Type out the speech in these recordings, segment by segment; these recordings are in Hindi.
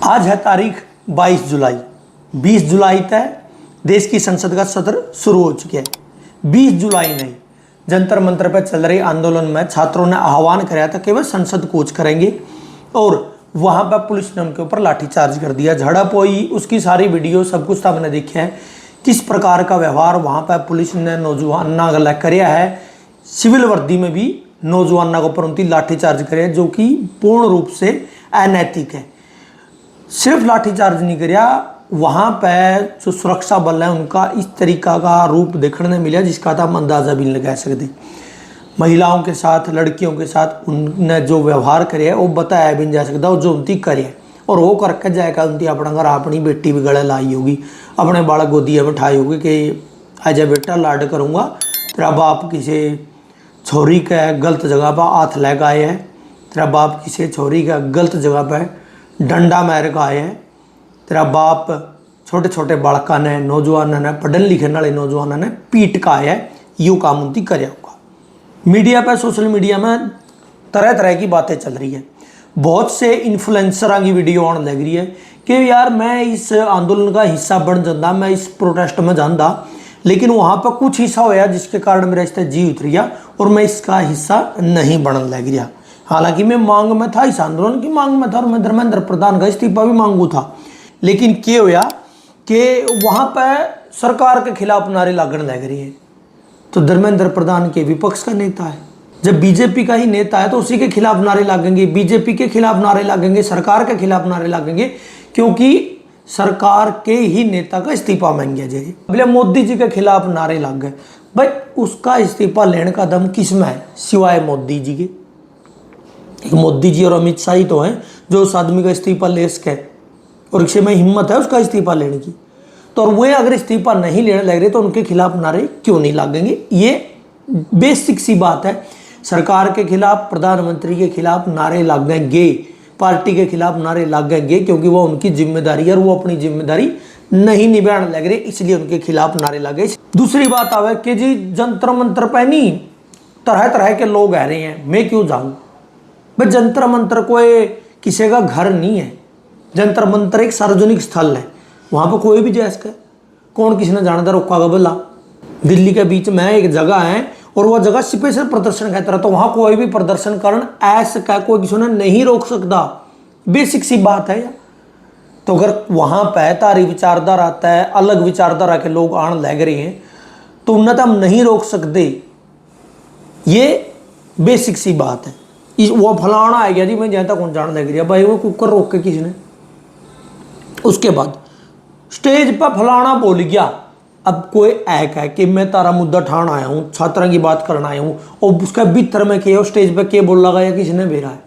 आज है तारीख 22 जुलाई। 20 जुलाई तक देश की संसद का सत्र शुरू हो चुका है। 20 जुलाई नहीं, जंतर मंतर पर चल रहे आंदोलन में छात्रों ने आह्वान कराया था कि वह संसद कूच करेंगे और वहां पर पुलिस ने उनके ऊपर लाठीचार्ज कर दिया, झड़प हुई। उसकी सारी वीडियो सब कुछ हमने देखा है, किस प्रकार का व्यवहार वहां पर पुलिस ने नौजवाना गला कराया है। सिविल वर्दी में भी नौजवाना के ऊपर उनकी लाठीचार्ज करे, जो कि पूर्ण रूप से अनैतिक है। सिर्फ लाठीचार्ज नहीं कराया, वहां पर जो सुरक्षा बल है उनका इस तरीका का रूप देखने मिला जिसका तो हम अंदाजा भी नहीं लगा सकते। महिलाओं के साथ, लड़कियों के साथ उनने जो व्यवहार करे है वो बताया भी नहीं जा सकता, और जो उनकी करे और वो करके जाएगा उनकी अपना घर अपनी बेटी भी गले लाई होगी, अपने बालक गोदिया में उठाई होगी कि आजा बेटा लाड करूँगा। तेरा बाप किसी छोरी का गलत जगह पर हाथ लगा आए है, तेरा बाप किसी छोरी का गलत जगह पर डंडा मार का आए है, तेरा बाप छोटे छोटे बालका ने, नौजवान ने, पढ़ने लिखने वाले नौजवान ने पीट का आया है। यू काम उनकी करे होगा। मीडिया पर, सोशल मीडिया में तरह तरह की बातें चल रही है। बहुत से इन्फ्लुएंसर की वीडियो आने लग रही है कि यार मैं इस आंदोलन का हिस्सा बन जाता, मैं इस प्रोटेस्ट में जाता, लेकिन वहाँ पर कुछ हिस्सा होया जिसके कारण मेरा इस जी उतरिया और मैं इसका हिस्सा नहीं बनने लग गया। हालांकि मैं मांग में था, इस आंदोलन की मांग में था और मैं धर्मेंद्र प्रधान का इस्तीफा भी मांगू था, लेकिन क्या होया कि वहाँ पर सरकार के खिलाफ नारे लागने लग रही है। तो धर्मेंद्र प्रधान के विपक्ष का नेता है, जब बीजेपी का ही नेता है तो उसी के खिलाफ नारे लागेंगे, बीजेपी के खिलाफ नारे लागेंगे, सरकार के खिलाफ नारे लागेंगे, क्योंकि सरकार के ही नेता का इस्तीफा मांग गया जाए। बोले मोदी जी के खिलाफ नारे लग गए, भाई उसका इस्तीफा लेने का दम किस में है सिवाय मोदी जी के? एक मोदी जी और अमित शाह ही तो हैं जो उस आदमी का इस्तीफा ले सके और किसी में हिम्मत है उसका इस्तीफा लेने की। तो और वे अगर इस्तीफा नहीं लेने लग रहे तो उनके खिलाफ नारे क्यों नहीं लागेंगे? ये बेसिक सी बात है। सरकार के खिलाफ, प्रधानमंत्री के खिलाफ नारे लागेंगे, पार्टी के खिलाफ नारे लागेंगे, क्योंकि वो उनकी जिम्मेदारी है और वो अपनी जिम्मेदारी नहीं निभाने लग रहे, इसलिए उनके खिलाफ नारे लगे। दूसरी बात आवे कि जी जंतर मंतर पे नहीं तरह तरह के लोग आ रहे हैं, मैं क्यों जाऊं भाई? जंतर मंतर कोई किसी का घर नहीं है, जंतर मंतर एक सार्वजनिक स्थल है, वहां पर कोई भी जा सके। कौन किसी ने जानता रोका का बोला? दिल्ली के बीच में एक जगह है और वह जगह स्पेशल प्रदर्शन कहता रहा, तो वहां कोई भी प्रदर्शन कारण ऐसा का कोई किसी ने नहीं रोक सकता। बेसिक सी बात है यार। तो अगर वहां पर तारी विचारधारा आता है, अलग विचारधारा के लोग आने लग रहे हैं, तो उन्हें तो हम नहीं रोक सकते। ये बेसिक सी बात है। वो फलाना आ गया जी, मैं जहाँ तक कौन जान लग रहा भाई, वो कुकर रोक के किसी ने। उसके बाद स्टेज पर फलाना बोल गया, अब कोई ऐक है कि मैं तारा मुद्दा ठान आया हूँ, छात्रों की बात करना आया हूँ, और उसका भीतर में क्या स्टेज पे क्या बोल लगा या किसी ने बेरा है?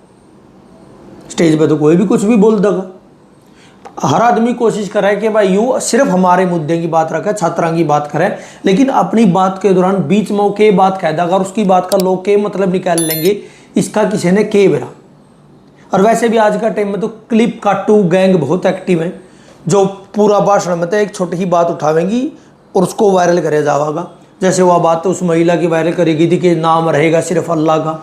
स्टेज पे तो कोई भी कुछ भी बोल देगा। हर आदमी कोशिश कर रहा है कि भाई यू सिर्फ हमारे मुद्दे की बात रखे, छात्रों की बात करे, लेकिन अपनी बात के दौरान बीच में के बात कह देगा और उसकी बात का लोग के मतलब निकाल लेंगे, इसका किसी ने के बेरा। और वैसे भी आज का टाइम में तो क्लिप काटू गैंग बहुत एक्टिव है, जो पूरा भाषण में तो एक छोटी ही बात उठावेंगी और उसको वायरल करे जाएगा। जैसे वह बात तो उस महिला की वायरल करी गई थी कि नाम रहेगा सिर्फ अल्लाह का,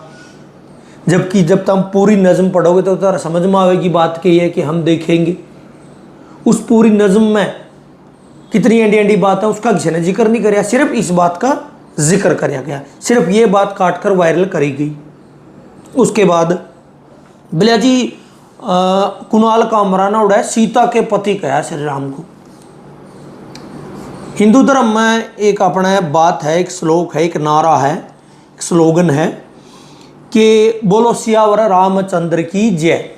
जबकि जब तुम पूरी नज़म पढ़ोगे तो तुम्हारा समझ में आएगी बात की है कि हम देखेंगे उस पूरी नज़म में कितनी एंडी एंडी बात है, उसका किसी ने जिक्र नहीं कराया, सिर्फ इस बात का जिक्र कराया गया, सिर्फ ये बात काट कर वायरल करी गई। उसके बाद भैया जी कुणाल कामरा ने उड़ाया सीता के पति कहा श्री राम को। हिंदू धर्म में एक अपना बात है, एक श्लोक है, एक नारा है, एक स्लोगन है कि बोलो सियावर रामचंद्र की जय,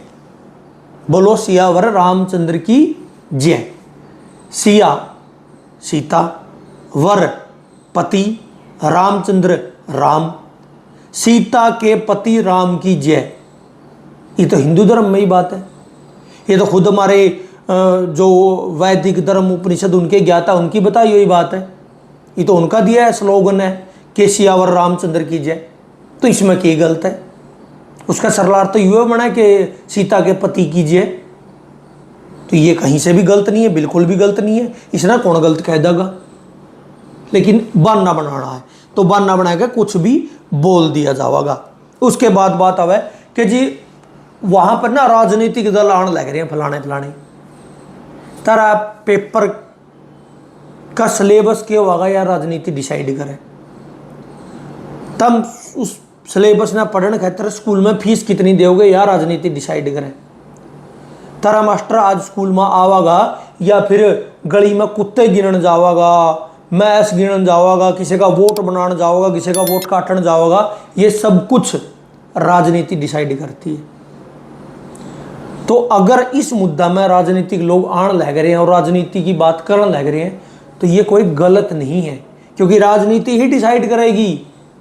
बोलो सियावर रामचंद्र की जय। सिया सीता, वर पति, रामचंद्र राम, सीता के पति राम की जय। ये तो हिंदू धर्म में ही बात है। ये तो खुद हमारे जो वैदिक धर्म उपनिषद उनके ज्ञाता उनकी बताई हुई बात है। ये तो उनका दिया है स्लोगन है कि सियावर रामचंद्र की जय। तो इसमें क्या गलत है? उसका सरल अर्थ तो युवा बना कि सीता के पति की जय। तो ये कहीं से भी गलत नहीं है, बिल्कुल भी गलत नहीं है। इसने कौन गलत कह देगा? लेकिन बहाना बनाना है तो बहाना बना के कुछ भी बोल दिया जाएगा। उसके बाद बात आवे कि जी वहां पर ना राजनीतिक दल आने लग रहे हैं फलाने फलाने। तारा पेपर का सिलेबस क्या होगा या राजनीति डिसाइड करे। तब उस सिलेबस ना पढ़ने खातर स्कूल में फीस कितनी दोगे या राजनीति डिसाइड करे। तारा मास्टर आज स्कूल में आवागा या फिर गली में कुत्ते गिनन जावागा, मैस गिनन जावागा, किसी का वोट बनाने जाओगा, किसी का वोट काटने जाओगा, ये सब कुछ राजनीति डिसाइड करती है। तो अगर इस मुद्दा में राजनीतिक लोग आने लग रहे हैं और राजनीति की बात करने लग रहे हैं तो ये कोई गलत नहीं है, क्योंकि राजनीति ही डिसाइड करेगी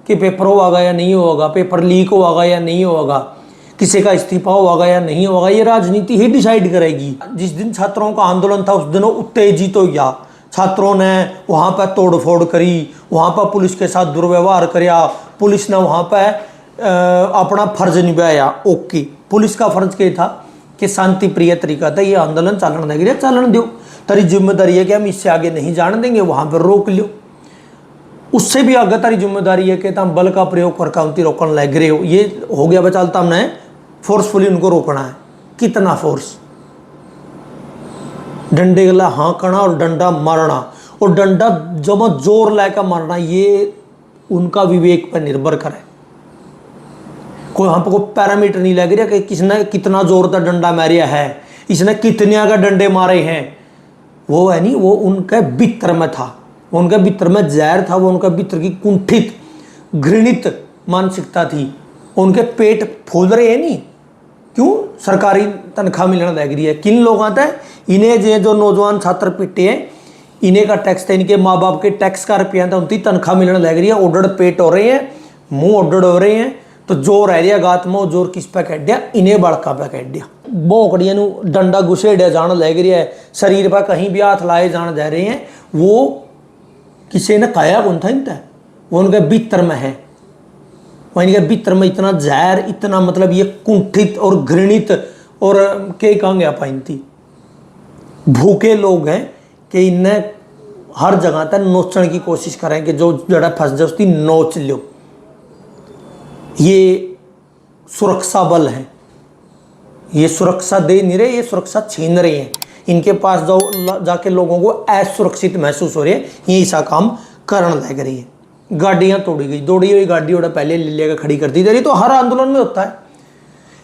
कि पेपर होगा या नहीं होगा, पेपर लीक होगा या नहीं होगा, किसी का इस्तीफा होगा या नहीं होगा, ये राजनीति ही डिसाइड करेगी। जिस दिन छात्रों का आंदोलन था उस दिन उत्तेजित हो गया, छात्रों ने वहाँ पर तोड़फोड़ करी, वहाँ पर पुलिस के साथ दुर्व्यवहार किया, पुलिस ने वहाँ पर अपना फर्ज निभाया। ओके, पुलिस का फर्ज क्या था कि शांति प्रिय तरीका था, ये आंदोलन चलन लग रहा, चलन दो, तेरी जिम्मेदारी है कि हम इससे आगे नहीं जाने देंगे, वहाँ पर रोक लो। उससे भी आगे तारी जिम्मेदारी है कि तुम बल का प्रयोग कर काउंटी रोकने लग रहे हो, ये हो गया बचालता हमने फोर्सफुली उनको रोकना है। कितना फोर्स, डंडे गला हाँकना और डंडा मारना, और डंडा जब जोर लाकर मारना, ये उनका विवेक पर निर्भर करे। कोई हमको पैरामीटर नहीं लग रहा कि किसने कितना जोर का डंडा मारिया है, इसने कितने का डंडे मारे हैं, वो है नहीं, वो उनके भीतर में था, उनके भीतर में जहर था, वो उनके भीतर की कुंठित घृणित मानसिकता थी। उनके पेट फूल रहे हैं नहीं, क्यों? सरकारी तनख्वाह मिलने लग रही है। किन लोग आते हैं? इन्हें जो नौजवान छात्र पिटे हैं, इन्हें का टैक्स था, इनके माँ बाप के टैक्स का रुपया था, उनकी तनख्वाह मिलने लग रही है, ओडड़ पेट हो रहे हैं, मुंह ओडड़ हो रहे हैं, तो जोर रह रहा गात में, जोर किस पे कह दिया? इन्हें बड़का पे कह दिया। भोंकड़िया डंडा घुसेड़िया जाने लग रहा है, शरीर पर कहीं भी हाथ लाए जाने जा रहे हैं, वो किसी ने खाया कौन था इनता, वो उनके भीतर में है, वह इनके भीतर में इतना जहर, इतना मतलब ये कुंठित और घृणित और के कहेंगे आप इनती भूखे लोग हैं कि इन्हें हर जगह तक नोचने की कोशिश करें कि जो जड़ा फंस जाए उसकी नोच लो। ये सुरक्षा बल है, ये सुरक्षा दे नहीं रहे, ये सुरक्षा छीन रहे हैं। इनके पास जाके लोगों को असुरक्षित महसूस हो रही है, ये ऐसा काम करने लग रही है। गाड़ियाँ तोड़ी गई, दौड़ी हुई गाड़ी उड़ा पहले ले लेकर खड़ी कर दी जा रही। तो हर आंदोलन में होता है,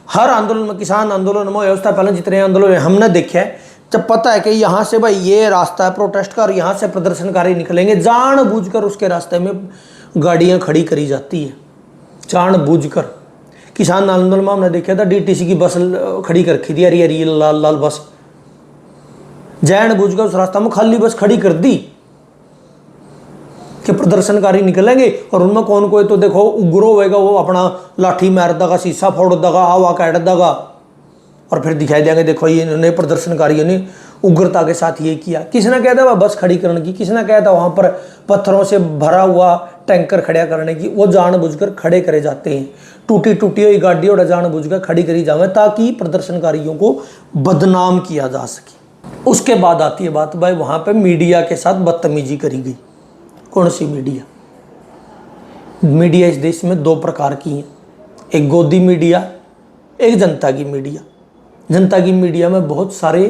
हर आंदोलन में, किसान आंदोलन में व्यवस्था पहले जितने आंदोलन हमने देखे हैं, जब पता है कि यहाँ से भाई ये रास्ता है प्रोटेस्ट का और यहाँ से प्रदर्शनकारी निकलेंगे, जानबूझकर उसके रास्ते में गाड़ियाँ खड़ी करी जाती है, जानबूझकर। किसान आंदोलन में हमने देखा था डीटीसी की बस खड़ी कर रखी थी, हरी हरी लाल लाल बस, जानबूझकर उस रास्ता में खाली बस खड़ी कर दी कि प्रदर्शनकारी निकलेंगे, और उनमें कौन कोई तो देखो उग्रो होएगा, वो अपना लाठी मार देगा, शीशा फोड़ देगा, आवा काट देगा, और फिर दिखाई देंगे देखो ये इन्होंने प्रदर्शनकारियों ने उग्रता के साथ ये किया। किसने कहा था वह बस खड़ी करने की, किसने कहा था वहाँ पर पत्थरों से भरा हुआ टैंकर खड़ा करने की? वो जानबूझकर खड़े करे जाते हैं, टूटी टूटी हुई गाड़ी और जानबूझकर खड़ी करी जावे ताकि प्रदर्शनकारियों को बदनाम किया जा सके। उसके बाद आती है बात भाई वहाँ पर मीडिया के साथ बदतमीजी करी गई। कौन सी मीडिया? मीडिया इस देश में दो प्रकार की है, एक गोदी मीडिया, एक जनता की मीडिया। जनता की मीडिया में बहुत सारे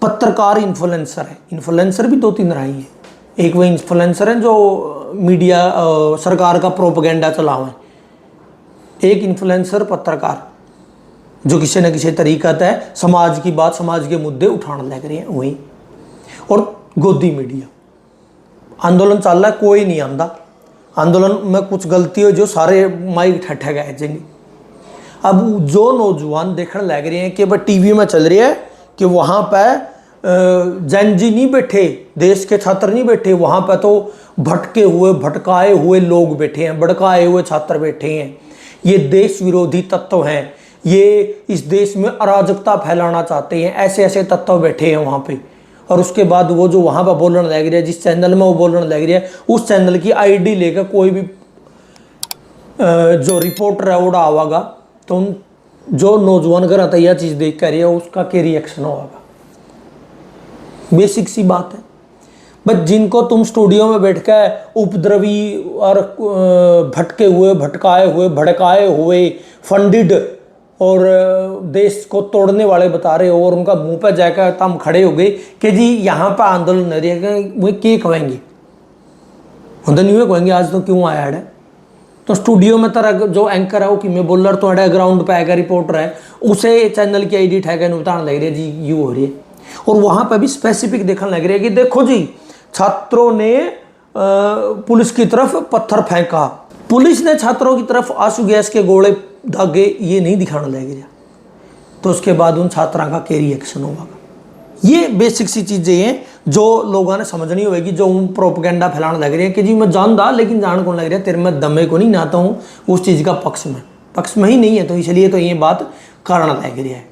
पत्रकार इन्फ्लुएंसर हैं, इन्फ्लुएंसर भी दो तीन तरह हैं। एक वो इन्फ्लुएंसर हैं जो मीडिया सरकार का प्रोपेगेंडा चलावें, एक इन्फ्लुएंसर पत्रकार जो किसी न किसी तरीका तय समाज की बात, समाज के मुद्दे उठाने लग रहे हैं वही। और गोदी मीडिया, आंदोलन चल रहा है, कोई नहीं आंदा, आंदोलन में कुछ गलती हो जो सारे माइक ठट्ठे गए जाएंगे। अब जो नौजवान देखने लग रहे हैं कि वह टीवी में चल रही है कि वहाँ पर जैनजी नहीं बैठे, देश के छात्र नहीं बैठे, वहाँ पर तो भटके हुए भटकाए हुए लोग बैठे हैं, भड़काए हुए छात्र बैठे हैं, ये देश विरोधी तत्व हैं, ये इस देश में अराजकता फैलाना चाहते हैं, ऐसे ऐसे तत्व बैठे हैं वहाँ पे। और उसके बाद वो जो वहाँ पर बोलने लग रहा है, जिस चैनल में वो बोलने लग रहा है, उस चैनल की आईडी लेकर कोई भी जो रिपोर्टर है वो आवागा, तो उन जो नौजवान घर आता यह चीज़ देख कर उसका क्या रिएक्शन होगा? बेसिक सी बात है। बट जिनको तुम स्टूडियो में बैठ कर उपद्रवी और भटके हुए भटकाए हुए भड़काए हुए फंडिड और देश को तोड़ने वाले बता रहे हो और उनका मुंह पर जाकर हम खड़े हो गए कि जी यहाँ पर आंदोलन नहीं रहेगा, वो के कहेंगे होंगे नहीं कहेंगे आज तो क्यों आया है। तो स्टूडियो में तरह जो एंकर है वो कि मैं बोल रहा तो ग्राउंड पे आएगा रिपोर्टर है उसे चैनल की आईडी ठहकर बताने लग रही है जी यू हो रही है। और वहाँ पर भी स्पेसिफिक देखने लग रही है कि देखो जी छात्रों ने पुलिस की तरफ पत्थर फेंका, पुलिस ने छात्रों की तरफ आंसू गैस के गोले दागे, ये नहीं दिखाने लग रहा। तो उसके बाद उन छात्रों का क्या रिएक्शन होगा। ये बेसिक सी चीज़ें हैं जो लोगों ने समझनी होगी, जो उन प्रोपेगेंडा फैलाने लग रहे हैं कि जी मैं जानता लेकिन जान कौन लग रहा है, तेरे में दमे को नहीं नाता हूँ उस चीज़ का पक्ष में ही नहीं है। तो इसलिए तो ये बात कारण लग रही है।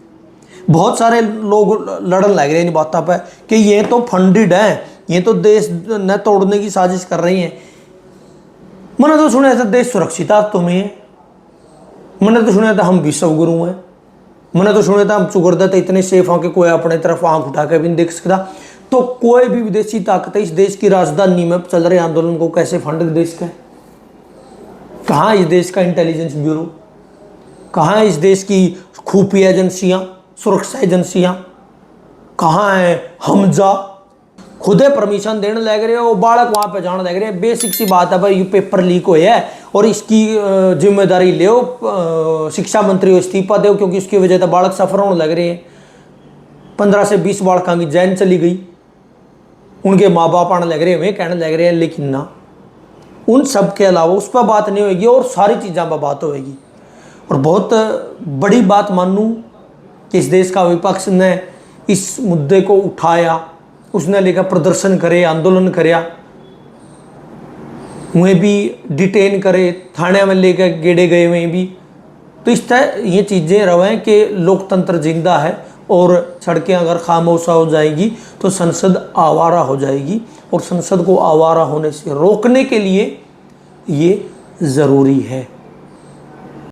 बहुत सारे लोग लड़न लग रहे हैं इन बातों पर कि ये तो फंडेड है, ये तो देश न तोड़ने की साजिश कर रही हैं। मैंने तो सुना था देश सुरक्षित तुम्हें है, मैंने तो सुना था हम विश्व गुरु हैं, मैंने तो सुना था हम चुगरदा इतने सेफ हैं कि कोई अपने तरफ आंख उठा के भी नहीं देख सकता। तो कोई भी विदेशी ताकत इस देश की राजधानी में चल रहे आंदोलन को कैसे फंड देश का है? कहाँ इस देश का इंटेलिजेंस ब्यूरो, कहाँ इस देश की खुफिया एजेंसियां, सुरक्षा एजेंसियां, कहाँ है हमजा? खुदे परमिशन देने लग रहे हो, बालक वहां पे जाने लग रहे हैं। बेसिक सी बात है भाई, ये पेपर लीक हुए है और इसकी जिम्मेदारी ले, शिक्षा मंत्री को इस्तीफा दो क्योंकि इसकी वजह से बालक सफर होने लग रहे हैं। 15 से 20 बालकों की जैन चली गई, उनके माँ बाप आने लग रहे हैं, कहने लग रहे हैं। लेकिन ना, उन सब के अलावा उस पर बात नहीं होगी और सारी चीज़ों पर बात होगी। और बहुत बड़ी बात मानूँ कि इस देश का विपक्ष ने इस मुद्दे को उठाया, उसने लेकर प्रदर्शन करे, आंदोलन कराया, उन्हें भी डिटेन करे, थाने में लेकर गेड़े गए हुए भी। तो इस तरह ये चीज़ें रवें कि लोकतंत्र जिंदा है और सड़कें अगर खामोश हो जाएगी तो संसद आवारा हो जाएगी। और संसद को आवारा होने से रोकने के लिए ये ज़रूरी है।